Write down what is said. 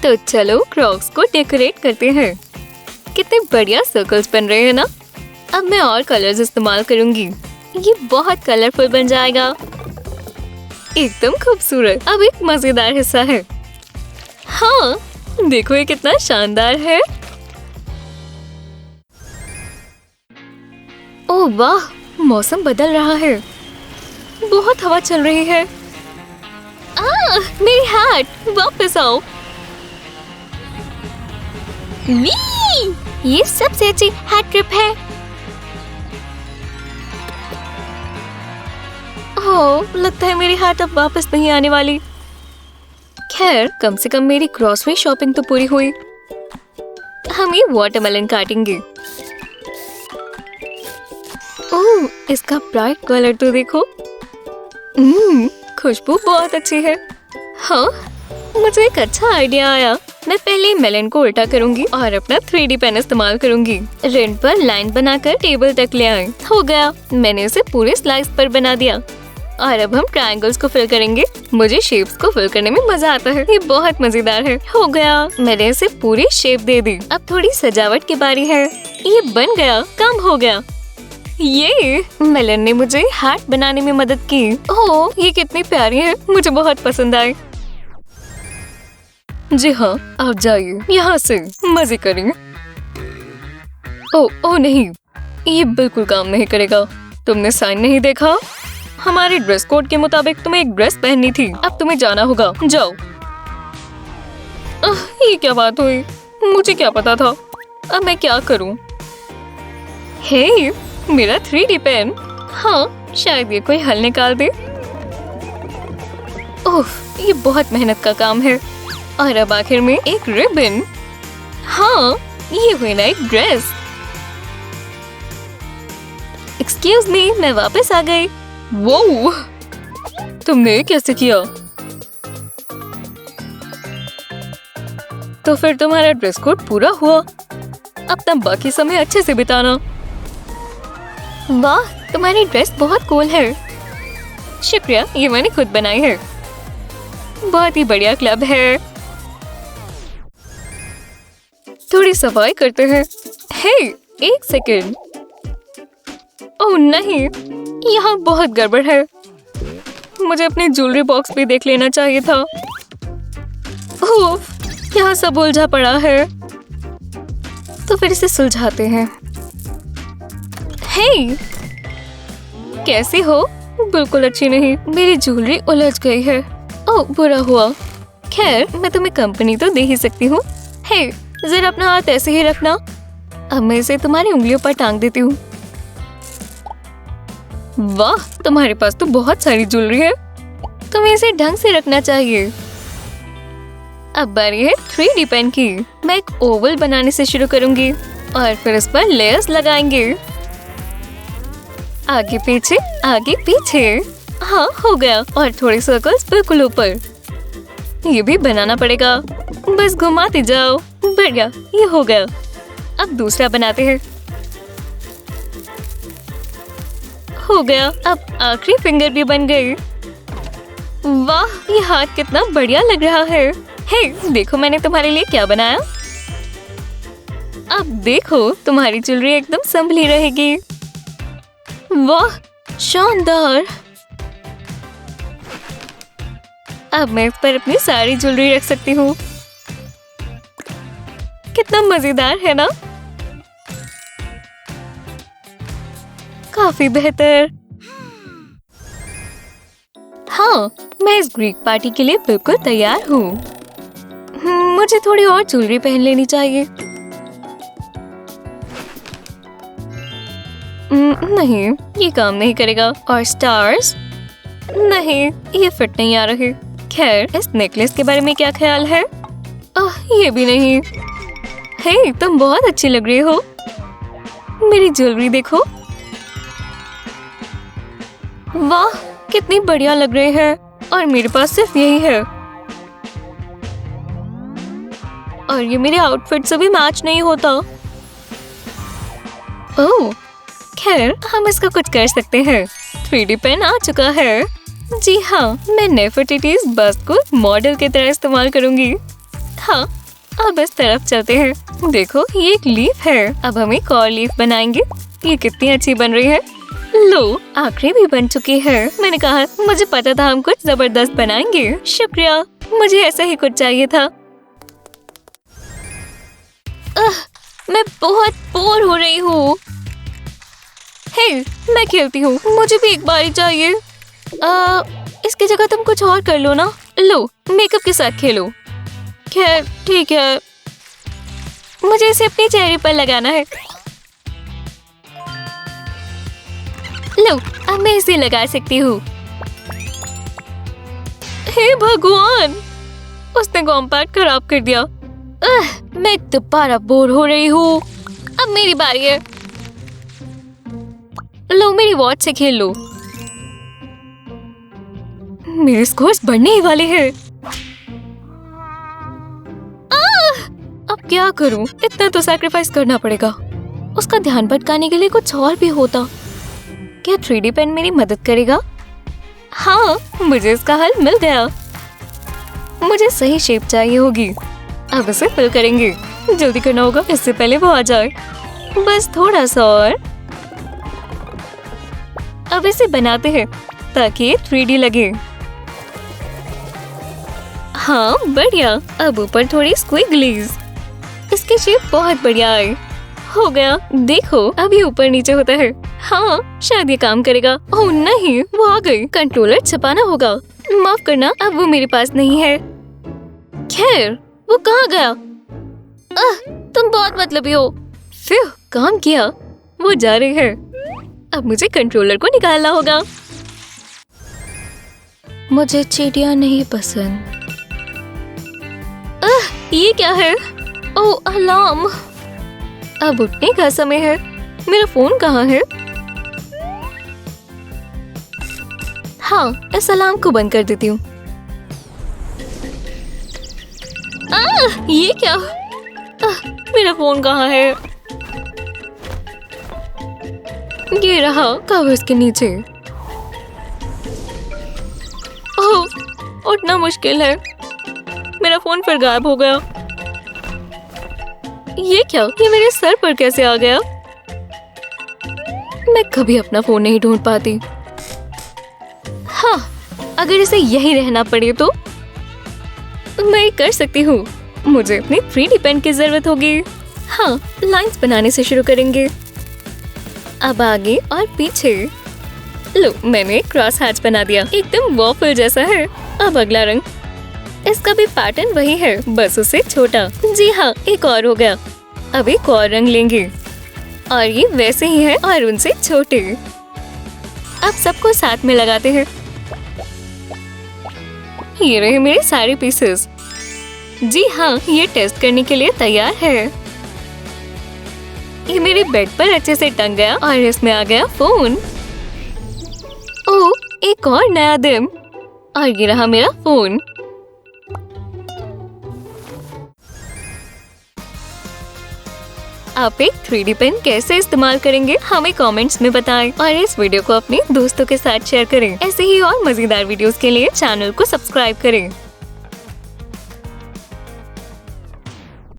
तो चलो क्रॉक्स को डेकोरेट करते हैं। कितने बढ़िया सर्कल्स बन रहे हैं ना। अब मैं और कलर्स इस्तेमाल करूंगी। ये बहुत कलरफुल बन जाएगा। एकदम खूबसूरत। अब एक मजेदार हिस्सा है। हाँ, देखो ये कितना शानदार है। ओह वाह, मौसम बदल रहा है। बहुत हवा चल रही है। मेरी हैट, वापस आओ। ये सबसे अच्छी हैट ट्रिप है। ओह, लगता है मेरी हैट अब वापस नहीं आने वाली। खैर, कम से कम मेरी ग्रोसरी शॉपिंग तो पूरी हुई। हम ये वाटरमेलन काटेंगे। ओह, इसका ब्राइट कलर तो देखो। खुशबू बहुत अच्छी है। हाँ, मुझे एक अच्छा आइडिया आया। मैं पहले मेलन को उल्टा करूंगी और अपना 3D पेन इस्तेमाल करूंगी। रिंड पर लाइन बनाकर टेबल तक ले आए। हो गया, मैंने इसे पूरे स्लाइस पर बना दिया। और अब हम ट्रायंगल्स को फिल करेंगे। मुझे शेप्स को फिल करने में मजा आता है। ये बहुत मजेदार है। हो गया, मैंने इसे पूरी शेप दे दी। अब थोड़ी सजावट की बारी है। ये बन गया, काम हो गया। ये मेलन ने मुझे हार्ट बनाने में मदद की। ओह, ये कितनी प्यारी है, मुझे बहुत पसंद आई। जी हाँ, आप जाइए यहाँ से, मजे करेंगे। ओह नहीं, ये बिल्कुल काम नहीं करेगा। तुमने साइन नहीं देखा? हमारे ड्रेस कोड के मुताबिक तुम्हें एक ड्रेस पहननी थी। अब तुम्हें जाना होगा, जाओ। ये क्या बात हुई? मुझे क्या पता था। अब मैं क्या करूं? हे, मेरा 3D पेन। हाँ, शायद ये कोई हल निकाल दे। उफ, ये बहुत मेहनत का काम है। और अब आखिर में एक रिबन। हाँ, ये हुई ना एक ड्रेस। एक्सक्यूज मी, मैं वापस आ गई। वो तुमने कैसे किया? तो फिर तुम्हारा ड्रेस कोड पूरा हुआ। अब तुम बाकी समय अच्छे से बिताना। वाह, तुम्हारी ड्रेस बहुत कूल है। शुक्रिया, ये मैंने खुद बनाई है। बहुत ही बढ़िया क्लब है। थोड़ी सफाई करते हैं। हे, एक सेकेंड। ओह नहीं, यहाँ बहुत गड़बड़ है। मुझे अपनी ज्वेलरी बॉक्स भी देख लेना चाहिए था। ओह, यहाँ सब उलझा पड़ा है। तो फिर इसे सुलझाते हैं। हे, कैसी हो? बिल्कुल अच्छी नहीं। मेरी ज्वेलरी उलझ गई है। ओह, बुरा हुआ। खैर, मैं तुम्हें कंपनी तो दे ही सकती हूँ। हे, जरा अपना हाथ ऐसे ही रखना। अब मैं इसे तुम्हारी उंगलियों पर टांग देती हूँ। वाह, तुम्हारे पास तो बहुत सारी ज्वेलरी है। तुम्हें इसे ढंग से रखना चाहिए। अब बारी है 3D पेन की। मैं एक ओवल बनाने से शुरू करूंगी और फिर इस पर लेयर्स लगाएंगे। आगे पीछे, आगे पीछे। हाँ, हो गया। और थोड़े सर्कल्स बिल्कुल ऊपर। ये भी बनाना पड़ेगा। बस घुमाते जाओ। बढ़िया, ये हो गया। अब दूसरा बनाते हैं। हो गया। अब आखिरी फिंगर भी बन गई। वाह, ये हाथ कितना बढ़िया लग रहा है। हे, देखो मैंने तुम्हारे लिए क्या बनाया। अब देखो, तुम्हारी ज्वेलरी एकदम संभली रहेगी। वाह, शानदार। अब मैं इस पर अपनी सारी ज्वेलरी रख सकती हूँ। कितना मजेदार है ना? काफी बेहतर। हाँ, मैं इस ग्रीक पार्टी के लिए बिल्कुल तैयार हूँ। मुझे थोड़ी और ज्वेलरी पहन लेनी चाहिए। नहीं, ये काम नहीं करेगा। और स्टार्स? नहीं, ये फिट नहीं आ रहे। खैर, इस नेकलेस के बारे में क्या ख्याल है? ये भी नहीं। हे, तुम बहुत अच्छी लग रही हो। मेरी ज्वेलरी देखो। वाह, कितनी बढ़िया लग रही है। और मेरे पास सिर्फ यही है। और ये मेरे आउटफिट से भी मैच नहीं होता। ओह, खैर, हम इसका कुछ कर सकते हैं। 3D पेन आ चुका है। जी हाँ, मैं नेफर्टिटीज बस्ट को मॉडल की तरह इस्तेमाल करूंगी। हाँ, अब इस तरफ चलते हैं। देखो ये एक लीफ है। अब हम एक और लीफ बनाएंगे। ये कितनी अच्छी बन रही है। लो, आखिरी भी बन चुकी है। मैंने कहा मुझे पता था हम कुछ जबरदस्त बनाएंगे। शुक्रिया, मुझे ऐसा ही कुछ चाहिए था। मैं बहुत बोर हो रही हूँ। हे, मैं खेलती हूँ, मुझे भी एक बारी चाहिए। इसकी जगह तुम कुछ और कर लो ना। लो, मेकअप के साथ खेलो। खैर ठीक है, मुझे इसे अपने चेहरे पर लगाना है। लो, अब मैं इसे लगा सकती हूँ। हे भगवान, उसने कॉम्पैक्ट खराब कर दिया। मैं दोबारा बोर हो रही हूँ। अब मेरी बारी है। लो, मेरी वॉच से खेल लो। मेरे स्कोर्स बढ़ने ही वाले हैं। अब क्या करूं? इतना तो सैक्रिफाइस करना पड़ेगा। उसका ध्यान भटकाने के लिए कुछ और भी होता। क्या 3D पेन मेरी मदद करेगा? हाँ, मुझे इसका हल मिल गया। मुझे सही शेप चाहिए होगी। अब इसे फिल करेंगे। जल्दी करना होगा, इससे पहले वो आ जाए। बस थोड़ा सा और। अब इसे बनाते हैं ताकि ये 3D लगे। हाँ, बढ़िया। अब ऊपर थोड़ी स्क्विगलीज। इसकी शेप बहुत बढ़िया है। हो गया। देखो, अब ये ऊपर नीचे होता है। हाँ, शायद ये काम करेगा। ओह नहीं, वो आ गई। कंट्रोलर छुपाना होगा। माफ करना, अब वो मेरे पास नहीं है। खैर, वो कहाँ गया? तुम बहुत मतलबी हो। फिर काम किया। वो जा रही है। अब मुझे कंट्रोलर को निकालना होगा। मुझे चिड़िया नहीं पसंद। ये क्या है? ओह, अलार्म। अब उठने का समय है। मेरा फोन कहाँ है? हाँ, इस अलार्म को बंद कर देती हूँ। ये क्या? मेरा फोन कहाँ है? ये रहा कागज के नीचे। ओह, उठना मुश्किल है। मेरा फोन फिर गायब हो गया। ये क्या? ये मेरे सर पर कैसे आ गया? मैं कभी अपना फोन नहीं ढूंढ पाती। हाँ, अगर इसे यही रहना पड़े तो मैं कर सकती हूँ। मुझे अपनी 3D पेन की जरूरत होगी। हाँ, लाइंस बनाने से शुरू करेंगे। अब आगे और पीछे। लो, मैंने क्रॉस हैच बना दिया। एकदम वॉफल जैसा है। अब अगला रंग। इसका भी पैटर्न वही है, बस उसे छोटा। जी हाँ, एक और हो गया। अब एक और रंग लेंगे और ये वैसे ही है और उनसे छोटे। अब सबको साथ में लगाते हैं। ये रहे मेरे सारे पीसेस। जी हाँ, ये टेस्ट करने के लिए तैयार है। ये मेरे बेड पर अच्छे से टंग गया और इसमें आ गया फोन। ओह, एक और नया दिन। और ये रहा मेरा फोन। आप एक 3D पेन कैसे इस्तेमाल करेंगे हमें कमेंट्स में बताएं और इस वीडियो को अपने दोस्तों के साथ शेयर करें। ऐसे ही और मजेदार वीडियोस के लिए चैनल को सब्सक्राइब करें।